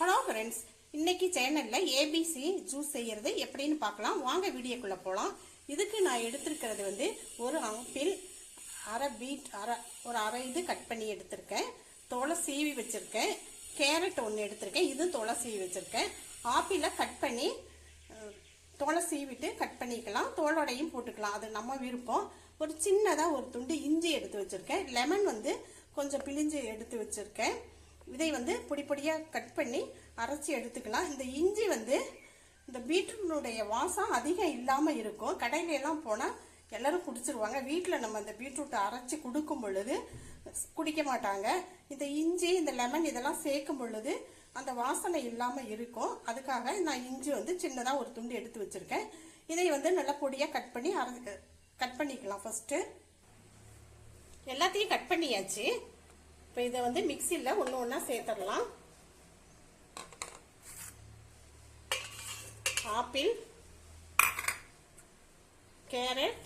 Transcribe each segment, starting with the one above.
Hello friends, இன்னைக்கு சேனலில் ABC juice செய்கிறது எப்படின்னு பார்க்கலாம். வாங்க வீடியோக்குள்ளே போகலாம். இதுக்கு நான் எடுத்துருக்கிறது வந்து ஒரு ஆப்பிள், அரை இது கட் பண்ணி எடுத்திருக்கேன். தோலை சீவி வச்சுருக்கேன். கேரட் ஒன்று எடுத்திருக்கேன், இதுவும் தோலை சீவி வச்சுருக்கேன். ஆப்பிளை கட் பண்ணி தோலை சீவிட்டு கட் பண்ணிக்கலாம், தோலோடையும் போட்டுக்கலாம், அது நம்ம விருப்பம். ஒரு சின்னதாக ஒரு துண்டு இஞ்சி எடுத்து வச்சுருக்கேன். லெமன் வந்து கொஞ்சம் பிழிஞ்சு எடுத்து வச்சுருக்கேன். இதை வந்து பொடி பொடியாக கட் பண்ணி அரைச்சி எடுத்துக்கலாம். இந்த இஞ்சி வந்து இந்த பீட்ரூட்டுடைய வாசம் அதிகம் இல்லாமல் இருக்கும். கடையிலெல்லாம் போனால் எல்லோரும் குடிச்சிருவாங்க. வீட்டில் நம்ம இந்த பீட்ரூட்டை அரைச்சி கொடுக்கும் பொழுது குடிக்க மாட்டாங்க. இந்த இஞ்சி, இந்த லெமன் இதெல்லாம் சேர்க்கும் பொழுது அந்த வாசனை இல்லாமல் இருக்கும். அதுக்காக நான் இஞ்சி வந்து சின்னதாக ஒரு துண்டு எடுத்து வச்சுருக்கேன். இதை வந்து நல்லா பொடியாக கட் பண்ணிக்கலாம். ஃபஸ்ட்டு எல்லாத்தையும் கட் பண்ணியாச்சு. இப்போ இதை வந்து மிக்சியில் ஒன்று ஒன்றா சேர்த்துடலாம். ஆப்பிள், கேரட்,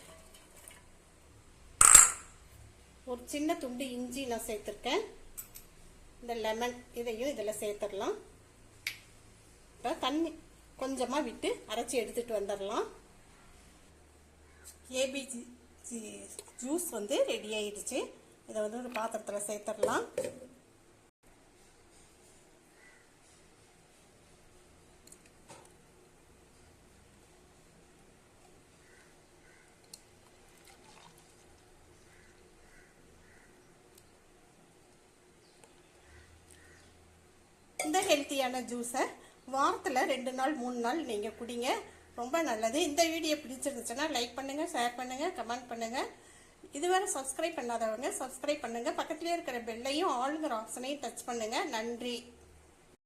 ஒரு சின்ன துண்டு இஞ்சி நான் சேர்த்துருக்கேன். இந்த லெமன் இதையும் இதில் சேர்த்துடலாம். இப்போ தண்ணி கொஞ்சமாக விட்டு அரைச்சி எடுத்துகிட்டு வந்துடலாம். ஏபிசி ஜூஸ் வந்து ரெடி ஆயிடுச்சு. இதை வந்து ஒரு பாத்திரத்தில் சேர்த்துடலாம். இந்த ஹெல்த்தியான ஜூஸை வாரத்தில் 2 நாள் 3 நாள் நீங்கள் குடிங்க, ரொம்ப நல்லது. இந்த வீடியோ பிடிச்சிருந்துச்சுன்னா லைக் பண்ணுங்கள், ஷேர் பண்ணுங்கள், கமெண்ட் பண்ணுங்கள். இதுவரை சப்ஸ்கிரைப் பண்ணாதவங்க சப்ஸ்கிரைப் பண்ணுங்கள். பக்கத்துலேயே இருக்கிற பெல்லையும் ஆளுங்கிற ஆப்ஷனையும் டச் பண்ணுங்கள். நன்றி.